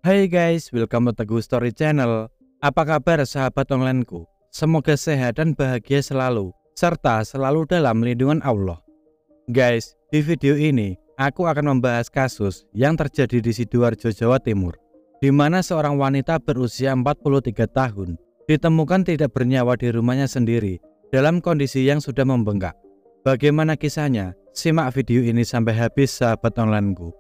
Hai guys, welcome to Teguh Story Channel. Apa kabar sahabat onlineku? Semoga sehat dan bahagia selalu, serta selalu dalam lindungan Allah. Guys, di video ini aku akan membahas kasus yang terjadi di Sidoarjo, Jawa Timur, di mana seorang wanita berusia 43 tahun ditemukan tidak bernyawa di rumahnya sendiri dalam kondisi yang sudah membengkak. Bagaimana kisahnya? Simak video ini sampai habis sahabat onlineku.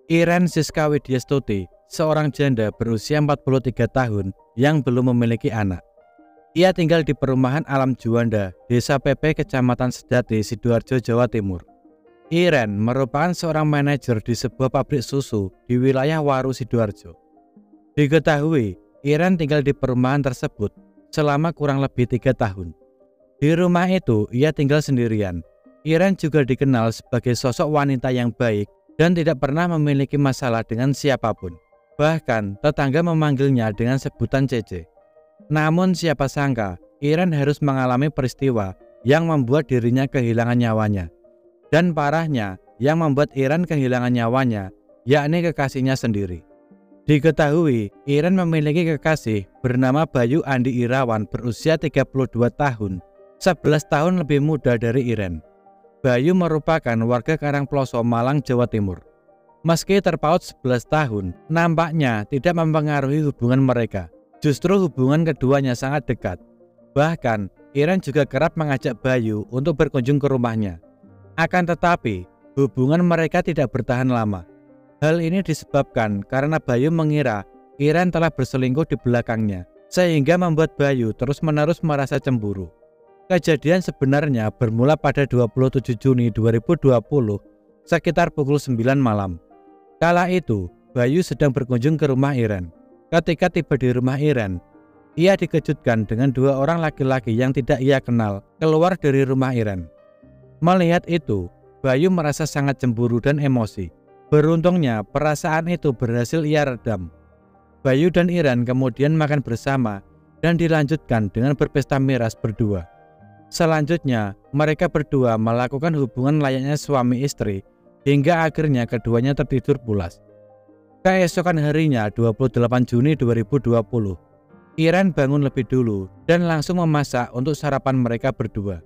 Iren Siska Widyastuti, seorang janda berusia 43 tahun yang belum memiliki anak. Ia tinggal di perumahan Alam Juanda, Desa PP, Kecamatan Sedati, Sidoarjo, Jawa Timur. Iren merupakan seorang manajer di sebuah pabrik susu di wilayah Waru, Sidoarjo. Diketahui, Iren tinggal di perumahan tersebut selama kurang lebih 3 tahun. Di rumah itu, ia tinggal sendirian. Iren juga dikenal sebagai sosok wanita yang baik dan tidak pernah memiliki masalah dengan siapapun. Bahkan tetangga memanggilnya dengan sebutan Cece. Namun siapa sangka Iren harus mengalami peristiwa yang membuat dirinya kehilangan nyawanya. Dan parahnya, yang membuat Iren kehilangan nyawanya yakni kekasihnya sendiri. Diketahui Iren memiliki kekasih bernama Bayu Andi Irawan berusia 32 tahun, 11 tahun lebih muda dari Iren. Bayu merupakan warga Karangploso, Malang, Jawa Timur. Meski terpaut 11 tahun, nampaknya tidak mempengaruhi hubungan mereka. Justru hubungan keduanya sangat dekat. Bahkan, Iren juga kerap mengajak Bayu untuk berkunjung ke rumahnya. Akan tetapi, hubungan mereka tidak bertahan lama. Hal ini disebabkan karena Bayu mengira Iren telah berselingkuh di belakangnya, sehingga membuat Bayu terus-menerus merasa cemburu. Kejadian sebenarnya bermula pada 27 Juni 2020 sekitar pukul 9 malam. Kala itu, Bayu sedang berkunjung ke rumah Iren. Ketika tiba di rumah Iren, ia dikejutkan dengan 2 orang laki-laki yang tidak ia kenal keluar dari rumah Iren. Melihat itu, Bayu merasa sangat cemburu dan emosi. Beruntungnya, perasaan itu berhasil ia redam. Bayu dan Iren kemudian makan bersama dan dilanjutkan dengan berpesta miras berdua. Selanjutnya, mereka berdua melakukan hubungan layaknya suami istri hingga akhirnya keduanya tertidur pulas. Keesokan harinya, 28 Juni 2020, Iren bangun lebih dulu dan langsung memasak untuk sarapan mereka berdua.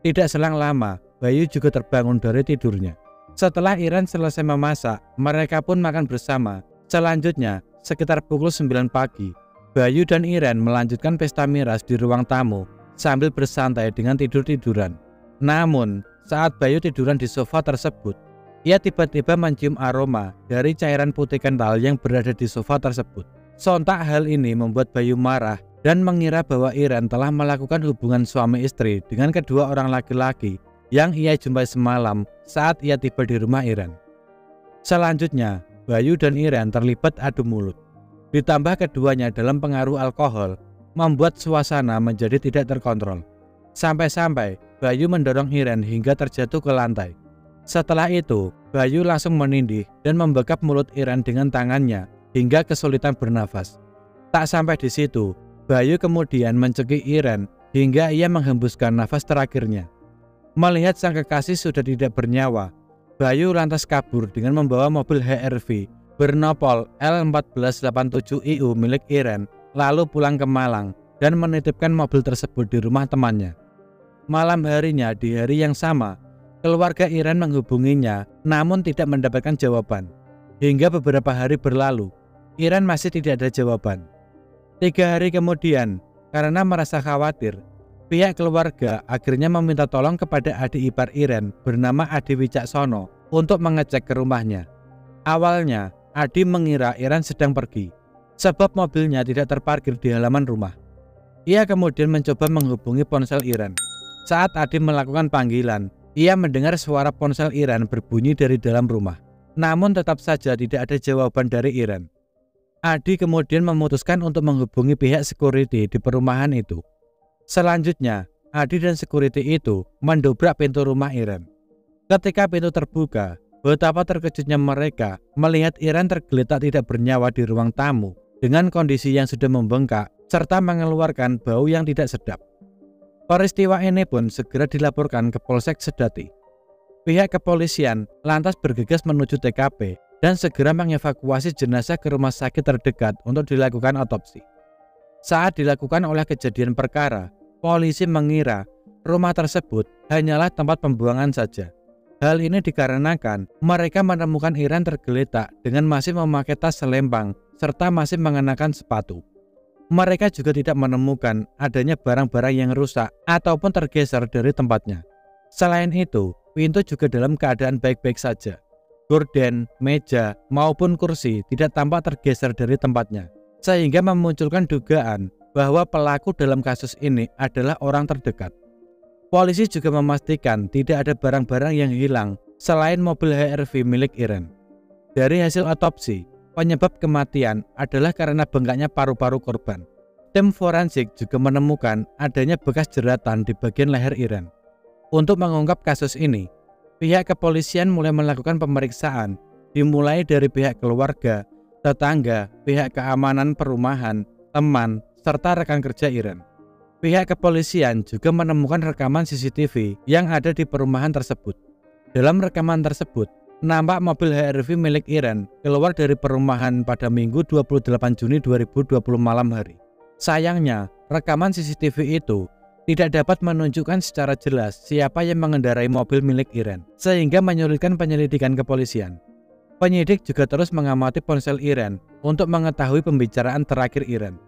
Tidak selang lama, Bayu juga terbangun dari tidurnya. Setelah Iren selesai memasak, mereka pun makan bersama. Selanjutnya, sekitar pukul 9 pagi, Bayu dan Iren melanjutkan pesta miras di ruang tamu sambil bersantai dengan tidur-tiduran. Namun, saat Bayu tiduran di sofa tersebut, ia tiba-tiba mencium aroma dari cairan putih kental yang berada di sofa tersebut. Sontak hal ini membuat Bayu marah dan mengira bahwa Iren telah melakukan hubungan suami istri dengan kedua orang laki-laki yang ia jumpai semalam saat ia tiba di rumah Iren. Selanjutnya, Bayu dan Iren terlibat adu mulut. Ditambah keduanya dalam pengaruh alkohol, membuat suasana menjadi tidak terkontrol. Sampai-sampai Bayu mendorong Iren hingga terjatuh ke lantai. Setelah itu, Bayu langsung menindih dan membekap mulut Iren dengan tangannya hingga kesulitan bernafas. Tak sampai di situ, Bayu kemudian mencekik Iren hingga ia menghembuskan nafas terakhirnya. Melihat sang kekasih sudah tidak bernyawa, Bayu lantas kabur dengan membawa mobil HR-V bernopol L1487IU milik Iren, lalu pulang ke Malang dan menitipkan mobil tersebut di rumah temannya. Malam harinya, di hari yang sama, keluarga Iren menghubunginya namun tidak mendapatkan jawaban. Hingga beberapa hari berlalu, Iren masih tidak ada jawaban. 3 hari kemudian, karena merasa khawatir, pihak keluarga akhirnya meminta tolong kepada adik ipar Iren bernama Adi Wicaksono untuk mengecek ke rumahnya. Awalnya, Adi mengira Iren sedang pergi, sebab mobilnya tidak terparkir di halaman rumah. Ia kemudian mencoba menghubungi ponsel Iren. Saat Adi melakukan panggilan, ia mendengar suara ponsel Iren berbunyi dari dalam rumah. Namun tetap saja tidak ada jawaban dari Iren. Adi kemudian memutuskan untuk menghubungi pihak security di perumahan itu. Selanjutnya, Adi dan security itu mendobrak pintu rumah Iren. Ketika pintu terbuka, betapa terkejutnya mereka melihat Iren tergeletak tidak bernyawa di ruang tamu dengan kondisi yang sudah membengkak serta mengeluarkan bau yang tidak sedap. Peristiwa ini pun segera dilaporkan ke Polsek Sedati. Pihak kepolisian lantas bergegas menuju TKP dan segera mengevakuasi jenazah ke rumah sakit terdekat untuk dilakukan otopsi. Saat dilakukan oleh kejadian perkara, polisi mengira rumah tersebut hanyalah tempat pembuangan saja. Hal ini dikarenakan mereka menemukan Iren tergeletak dengan masih memakai tas selempang serta masih mengenakan sepatu. Mereka juga tidak menemukan adanya barang-barang yang rusak ataupun tergeser dari tempatnya. Selain itu, pintu juga dalam keadaan baik-baik saja. Gorden, meja, maupun kursi tidak tampak tergeser dari tempatnya, sehingga memunculkan dugaan bahwa pelaku dalam kasus ini adalah orang terdekat. Polisi juga memastikan tidak ada barang-barang yang hilang selain mobil HRV milik Iren. Dari hasil otopsi, penyebab kematian adalah karena bengkaknya paru-paru korban. Tim forensik juga menemukan adanya bekas jeratan di bagian leher Iren. Untuk mengungkap kasus ini, pihak kepolisian mulai melakukan pemeriksaan, dimulai dari pihak keluarga, tetangga, pihak keamanan perumahan, teman, serta rekan kerja Iren. Pihak kepolisian juga menemukan rekaman CCTV yang ada di perumahan tersebut. Dalam rekaman tersebut, nampak mobil HRV milik Iren keluar dari perumahan pada Minggu 28 Juni 2020 malam hari. Sayangnya, rekaman CCTV itu tidak dapat menunjukkan secara jelas siapa yang mengendarai mobil milik Iren, sehingga menyulitkan penyelidikan kepolisian. Penyidik juga terus mengamati ponsel Iren untuk mengetahui pembicaraan terakhir Iren.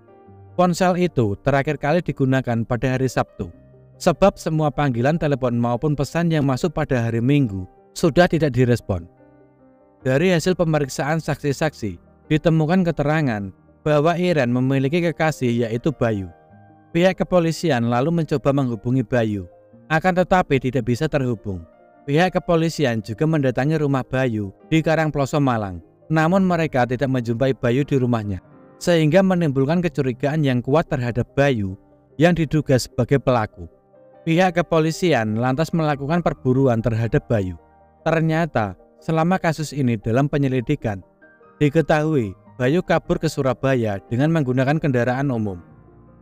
Ponsel itu terakhir kali digunakan pada hari Sabtu, sebab semua panggilan telepon maupun pesan yang masuk pada hari Minggu sudah tidak direspon. Dari hasil pemeriksaan saksi-saksi, ditemukan keterangan bahwa Iren memiliki kekasih yaitu Bayu. Pihak kepolisian lalu mencoba menghubungi Bayu, akan tetapi tidak bisa terhubung. Pihak kepolisian juga mendatangi rumah Bayu di Karangploso, Malang, namun mereka tidak menjumpai Bayu di rumahnya, sehingga menimbulkan kecurigaan yang kuat terhadap Bayu yang diduga sebagai pelaku. Pihak kepolisian lantas melakukan perburuan terhadap Bayu. Ternyata selama kasus ini dalam penyelidikan, diketahui Bayu kabur ke Surabaya dengan menggunakan kendaraan umum.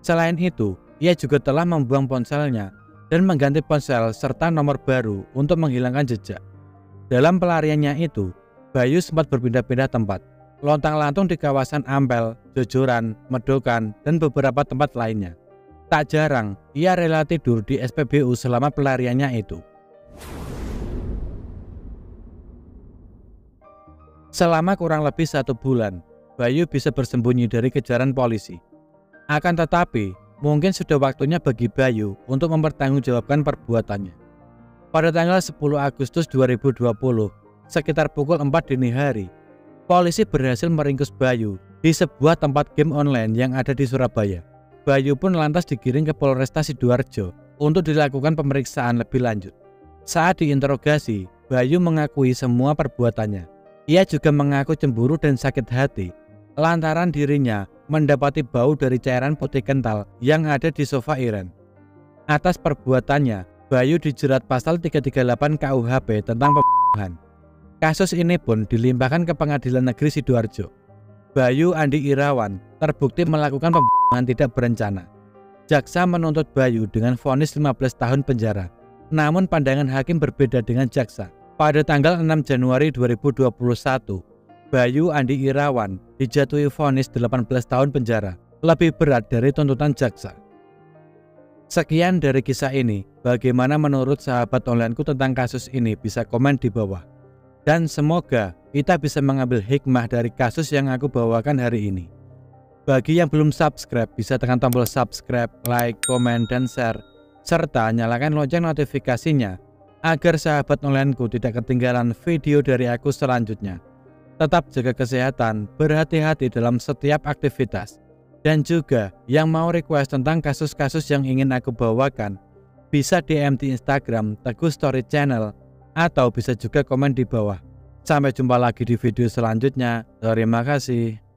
Selain itu, ia juga telah membuang ponselnya dan mengganti ponsel serta nomor baru untuk menghilangkan jejak. Dalam pelariannya itu, Bayu sempat berpindah-pindah tempat, lontang-lantung di kawasan Ampel, Jojoran, Medokan, dan beberapa tempat lainnya. Tak jarang, ia rela tidur di SPBU selama pelariannya itu. Selama kurang lebih 1 bulan, Bayu bisa bersembunyi dari kejaran polisi. Akan tetapi, mungkin sudah waktunya bagi Bayu untuk mempertanggungjawabkan perbuatannya. Pada tanggal 10 Agustus 2020, sekitar pukul 4 dini hari, polisi berhasil meringkus Bayu di sebuah tempat game online yang ada di Surabaya. Bayu pun lantas digiring ke Polresta Sidoarjo untuk dilakukan pemeriksaan lebih lanjut. Saat diinterogasi, Bayu mengakui semua perbuatannya. Ia juga mengaku cemburu dan sakit hati lantaran dirinya mendapati bau dari cairan putih kental yang ada di sofa Iren. Atas perbuatannya, Bayu dijerat pasal 338 KUHP tentang pembunuhan. Kasus ini pun dilimpahkan ke Pengadilan Negeri Sidoarjo. Bayu Andi Irawan terbukti melakukan pembunuhan tidak berencana. Jaksa menuntut Bayu dengan vonis 15 tahun penjara. Namun pandangan hakim berbeda dengan jaksa. Pada tanggal 6 Januari 2021, Bayu Andi Irawan dijatuhi vonis 18 tahun penjara, lebih berat dari tuntutan jaksa. Sekian dari kisah ini. Bagaimana menurut sahabat onlineku tentang kasus ini? Bisa komen di bawah. Dan semoga kita bisa mengambil hikmah dari kasus yang aku bawakan hari ini. Bagi yang belum subscribe, bisa tekan tombol subscribe, like, komen, dan share, serta nyalakan lonceng notifikasinya agar sahabat onlineku tidak ketinggalan video dari aku selanjutnya. Tetap jaga kesehatan, berhati-hati dalam setiap aktivitas. Dan juga yang mau request tentang kasus-kasus yang ingin aku bawakan, bisa DM di Instagram Teguh Story Channel, atau bisa juga komen di bawah. Sampai jumpa lagi di video selanjutnya. Terima kasih.